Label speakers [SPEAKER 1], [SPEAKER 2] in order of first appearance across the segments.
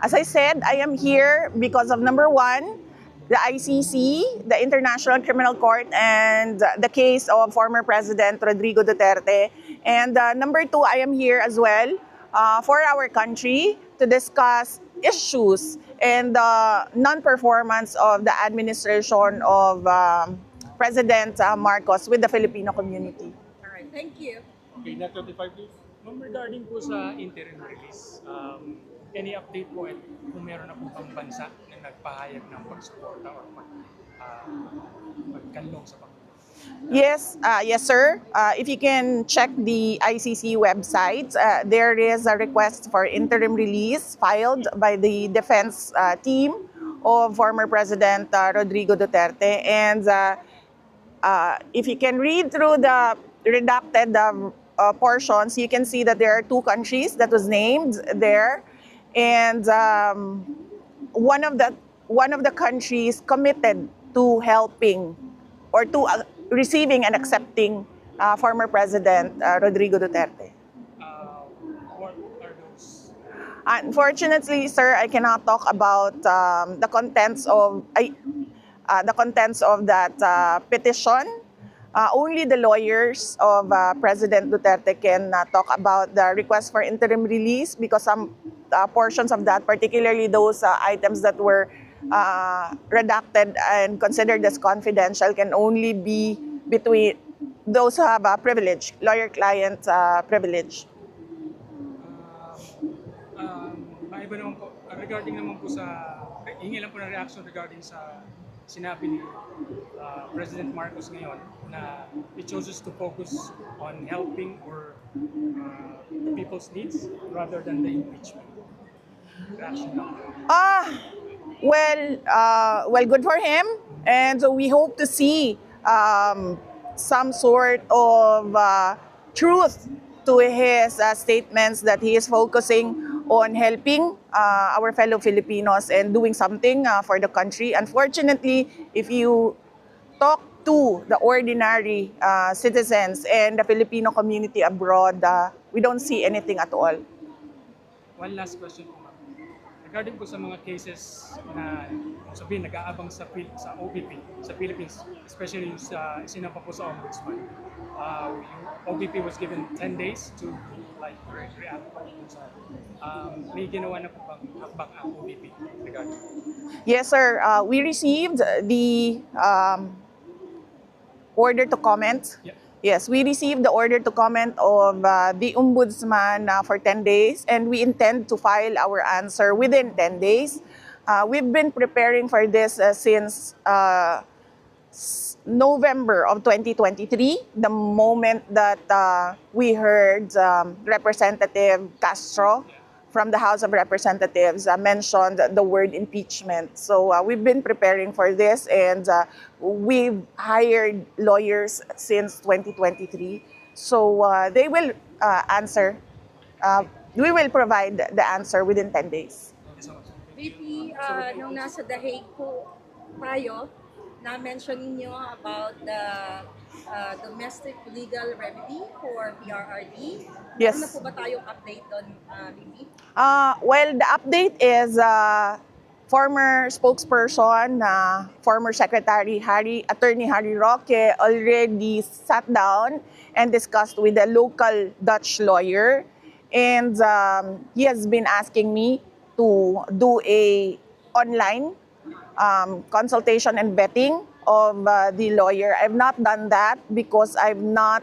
[SPEAKER 1] As I said, I am here because of number one, the ICC, the International Criminal Court, and the case of former President Rodrigo Duterte. And number two, I am here as well for our country to discuss issues and the non-performance of the administration of President Marcos with the Filipino community.
[SPEAKER 2] All right, thank you.
[SPEAKER 3] Okay, net 25 please.
[SPEAKER 4] Ma'am, regarding po sa interim release, any update po at kung meron na po bang bansa na nagpahayag ng pagsuporta o pagkanlong sa Pangulo?
[SPEAKER 1] Yes, yes, sir. If you can check the ICC website, there is a request for interim release filed by the defense team of former President Rodrigo Duterte. And if you can read through the redacted portions, you can see that there are two countries that was named there, and one of the countries committed to helping or to receiving and accepting former President Rodrigo Duterte.
[SPEAKER 4] What are those?
[SPEAKER 1] Unfortunately, sir, I cannot talk about the contents of that petition. Only the lawyers of President Duterte can talk about the request for interim release because some portions of that, particularly those items that were redacted and considered as confidential, can only be between those who have a privilege, lawyer-client privilege.
[SPEAKER 4] Maiba naman po, regarding naman po sa, hingi lang po ng reaction regarding sa sinabi ni President Marcos ngayon na he chooses to focus on helping or people's needs rather than the impeachment. Reaction lang.
[SPEAKER 1] Well, good for him. And so we hope to see some sort of truth to his statements that he is focusing on helping our fellow Filipinos and doing something for the country. Unfortunately, if you talk to the ordinary citizens and the Filipino community abroad, we don't see anything at all.
[SPEAKER 4] One last question po, ma'am. Regarding po sa mga cases na sabihin nag-aabang sa OVP sa Philippines, especially yung sa isinampa po sa Ombudsman, yung OVP was given 10 days to react po sa may ginawa na po bang hakbang ang OVP regarding?
[SPEAKER 1] Yes, sir. We received the order to comment.
[SPEAKER 4] Yeah.
[SPEAKER 1] Yes, we received the order to comment of the Ombudsman for 10 days, and we intend to file our answer within 10 days. We've been preparing for this since November of 2023, the moment that we heard Representative Castro from the House of Representatives mentioned the word impeachment. So we've been preparing for this, and we've hired lawyers since 2023. So they will answer. We will provide the answer within 10 days.
[SPEAKER 4] Thank you so much.
[SPEAKER 2] VP, nung nasa The Hague po tayo, na-mention ninyo about the domestic legal remedy for PRRD.
[SPEAKER 1] Yes.
[SPEAKER 2] Ano po ba tayong update doon, VP?
[SPEAKER 1] Well, the update is former spokesperson, former Secretary Attorney Harry Roque already sat down and discussed with a local Dutch lawyer, and he has been asking me to do a online consultation and vetting of the lawyer. I've not done that because I've not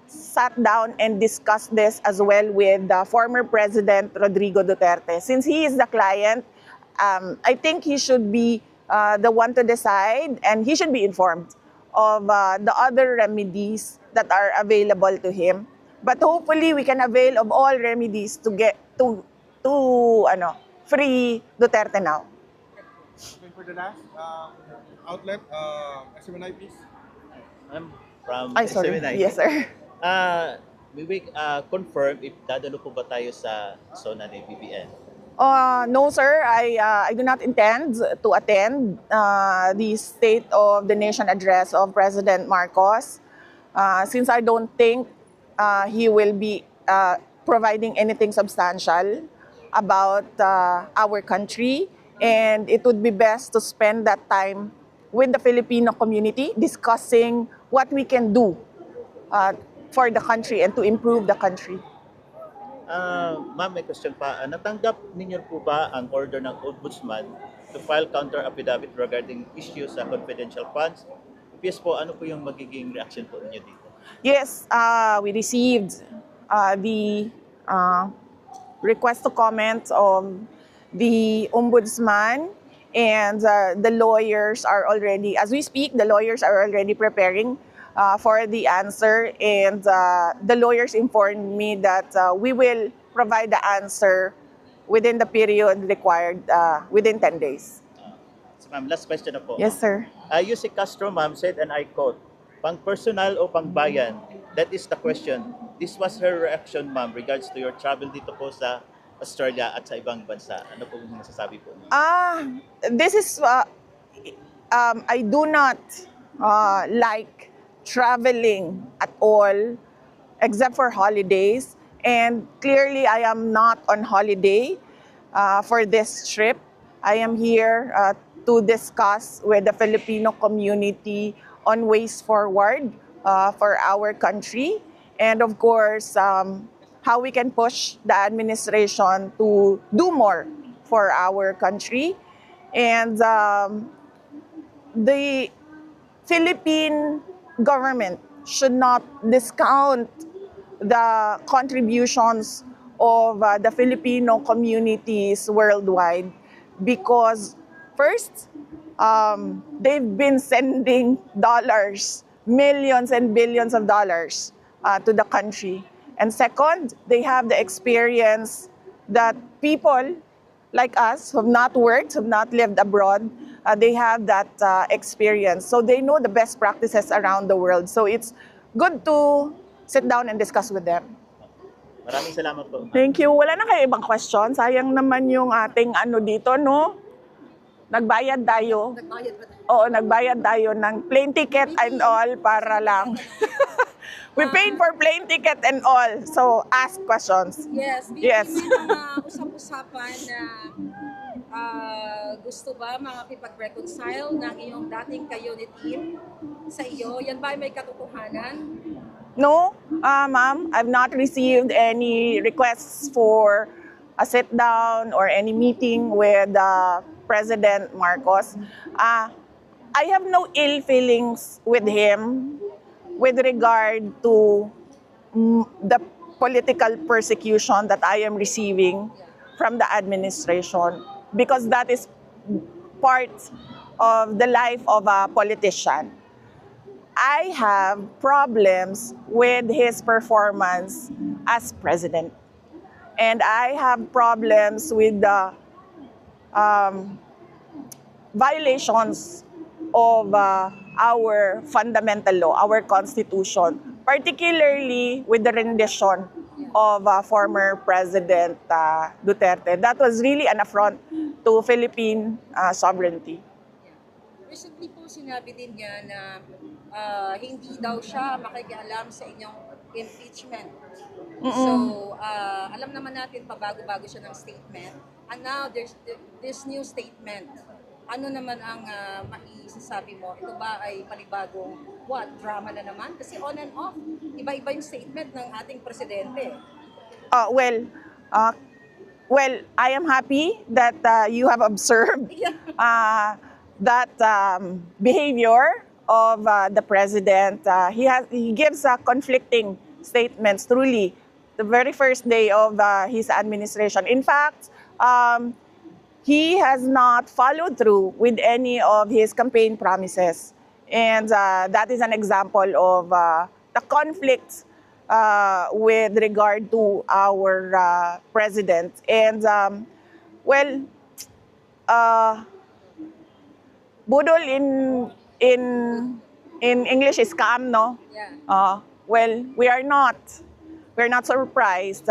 [SPEAKER 1] sat down and discussed this as well with former President Rodrigo Duterte. Since he is the client, I think he should be the one to decide, and he should be informed of the other remedies that are available to him. But hopefully, we can avail of all remedies to get to free Duterte now.
[SPEAKER 3] And for the last outlet, SMNI please.
[SPEAKER 5] I'm from
[SPEAKER 1] Ay, sorry.
[SPEAKER 5] SMNI.
[SPEAKER 1] Yes, sir.
[SPEAKER 5] We will confirm if dadalo po ba tayo sa zona ni BBN.
[SPEAKER 1] No, sir. I do not intend to attend the State of the Nation address of President Marcos, since I don't think he will be providing anything substantial. about our country, and it would be best to spend that time with the Filipino community discussing what we can do for the country and to improve the country.
[SPEAKER 5] Ma'am, may question pa. Natanggap ninyo po ba ang order ng Ombudsman to file counter affidavit regarding issues sa confidential funds? If yes po, ano po yung magiging reaction po ninyo dito?
[SPEAKER 1] Yes, we received the request to comment of the ombudsman, and the lawyers are already, as we speak, the lawyers are already preparing for the answer, and the lawyers informed me that we will provide the answer within the period required, within 10 days.
[SPEAKER 5] So ma'am, last question na po.
[SPEAKER 1] Yes, sir.
[SPEAKER 5] Yussi Castro, ma'am, said, and I quote, pang personal o pang bayan? That is the question. This was her reaction, ma'am, regards to your travel dito po sa Australia at sa ibang bansa. Ano po yung masasabi po niyo?
[SPEAKER 1] This is, I do not like traveling at all, except for holidays. And clearly, I am not on holiday for this trip. I am here to discuss with the Filipino community on ways forward for our country. And of course, how we can push the administration to do more for our country. And the Philippine government should not discount the contributions of the Filipino communities worldwide, because first, they've been sending dollars, millions and billions of dollars to the country. And second, they have the experience that people like us who have not worked, who have not lived abroad, they have that experience. So they know the best practices around the world. So it's good to sit down and discuss with them.
[SPEAKER 5] Maraming salamat po.
[SPEAKER 1] Thank you. Wala na kayo ibang question? Sayang naman yung ating ano dito, no? Nagbayad tayo.
[SPEAKER 2] Nagbayad ba tayo?
[SPEAKER 1] Oo, nagbayad tayo ng plane ticket and all para lang. We paid for plane ticket and all. So, ask questions.
[SPEAKER 2] Yes,
[SPEAKER 1] Yes.
[SPEAKER 2] may mga usap-usapan na gusto ba makakipag-reconcile ng iyong dating ka-unit team sa iyo? Yan ba ay may katotohanan?
[SPEAKER 1] No, ma'am, I've not received any requests for a sit-down or any meeting with President Marcos. I have no ill feelings with him with regard to the political persecution that I am receiving from the administration, because that is part of the life of a politician. I have problems with his performance as president. And I have problems with the violations of our fundamental law, our constitution, particularly with the rendition of former President Duterte. That was really an affront to Philippine sovereignty.
[SPEAKER 2] Recently po sinabi din niya na hindi daw siya makikialam sa inyong impeachment. So, alam naman natin pabago-bago siya ng statement. And now, there's this new statement. Ano naman ang maisasabi mo? Ito ba ay panibagong drama na naman? Kasi on and off, iba-iba yung statement ng ating presidente.
[SPEAKER 1] Well, I am happy that you have observed that behavior of the president. He gives conflicting statements, truly, the very first day of his administration. In fact, he has not followed through with any of his campaign promises. And that is an example of the conflict with regard to our president. And, budol in English is scam, no?
[SPEAKER 2] Yeah.
[SPEAKER 1] Well, we're not surprised.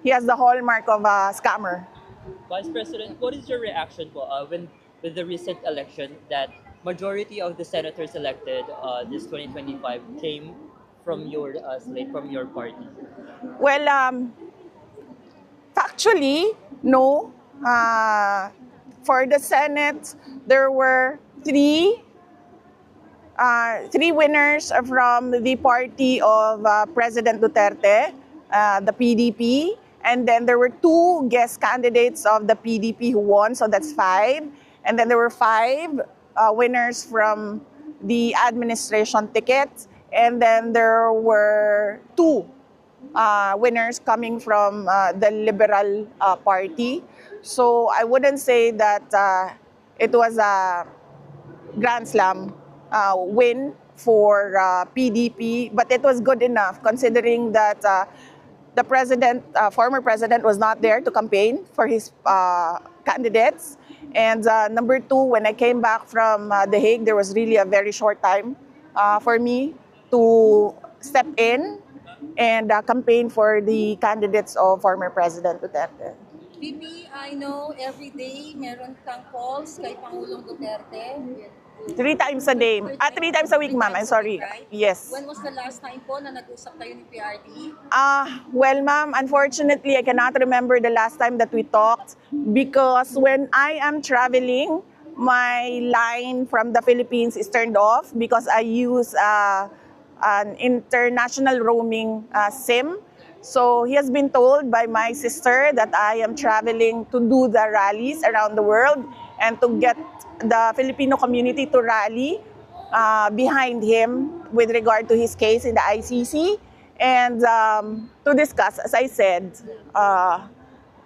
[SPEAKER 1] He has the hallmark of a scammer.
[SPEAKER 6] Vice President, what is your reaction po with the recent election that majority of the senators elected this 2025 came from your slate, from your party?
[SPEAKER 1] Well, Actually, no. For the Senate, there were three winners from the party of President Duterte, the PDP, and then there were two guest candidates of the PDP who won, so that's five. And then there were five winners from the administration ticket, and then there were two winners coming from the Liberal Party. So I wouldn't say that it was a grand slam win for PDP, but it was good enough considering that the president, former president, was not there to campaign for his candidates. And number two, when I came back from The Hague, there was really a very short time for me to step in and campaign for the candidates of former President Duterte.
[SPEAKER 2] VP, I know every day meron kang calls kay Pangulong Duterte.
[SPEAKER 1] 3 times a day. 3 times a week, ma'am. I'm sorry.
[SPEAKER 2] Right?
[SPEAKER 1] Yes.
[SPEAKER 2] When was the last time po na nag-usap kayo ni PRD?
[SPEAKER 1] Well, ma'am, unfortunately, I cannot remember the last time that we talked because when I am traveling, my line from the Philippines is turned off because I use an international roaming SIM. So he has been told by my sister that I am traveling to do the rallies around the world and to get the Filipino community to rally behind him with regard to his case in the ICC and to discuss, as I said,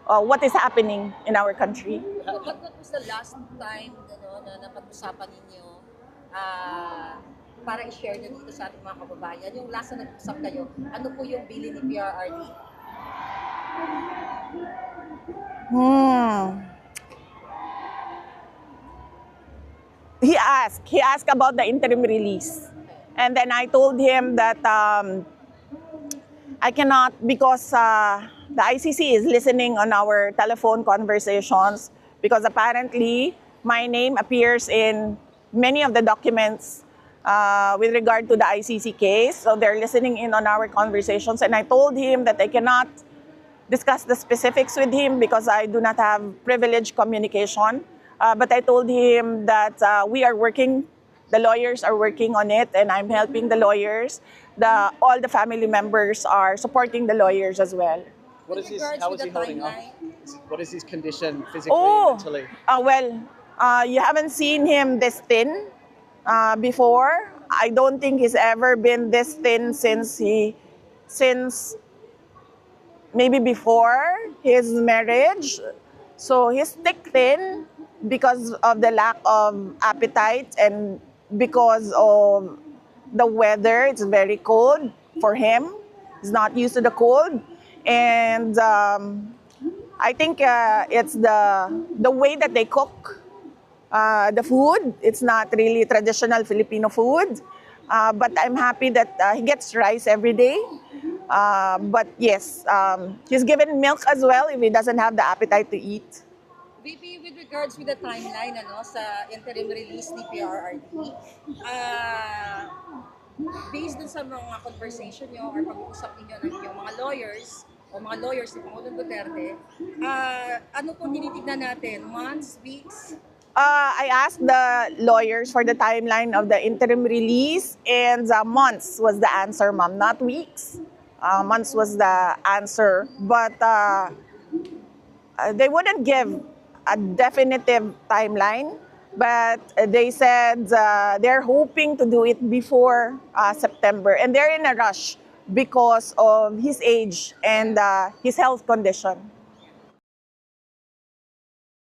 [SPEAKER 1] what is happening in our country.
[SPEAKER 2] What was the last time na napag-usapan ninyo para i-share nyo dito sa ating mga kababayan? Yung last na nag-usap kayo, ano po yung bilin ni PRRD?
[SPEAKER 1] He asked about the interim release. And then I told him that I cannot because the ICC is listening on our telephone conversations because apparently my name appears in many of the documents with regard to the ICC case. So they're listening in on our conversations. And I told him that I cannot discuss the specifics with him because I do not have privileged communication. But I told him that we are working, the lawyers are working on it, and I'm helping the lawyers. All the family members are supporting the lawyers as well.
[SPEAKER 7] What is his,
[SPEAKER 2] Regards
[SPEAKER 7] how
[SPEAKER 2] with
[SPEAKER 7] is he
[SPEAKER 2] the
[SPEAKER 7] holding up?
[SPEAKER 2] timeline?
[SPEAKER 7] What is his condition physically and mentally?
[SPEAKER 1] You haven't seen him this thin before. I don't think he's ever been this thin since maybe before his marriage. So he's thick thin because of the lack of appetite and because of the weather. It's very cold for him. He's not used to the cold. And I think it's the way that they cook the food. It's not really traditional Filipino food. But I'm happy that he gets rice every day. But yes, he's given milk as well if he doesn't have the appetite to eat.
[SPEAKER 2] VP, with regards with the timeline sa interim release ni PRRD, based dun sa mga conversation nyo or pag-uusap ninyo ng inyong mga lawyers o mga lawyers ni Pangulong Duterte, ano pong tinitignan natin? Months, weeks?
[SPEAKER 1] I asked the lawyers for the timeline of the interim release, and months was the answer, ma'am, not weeks. Months was the answer, but they wouldn't give a definitive timeline, but they said they're hoping to do it before September, and they're in a rush because of his age and his health condition.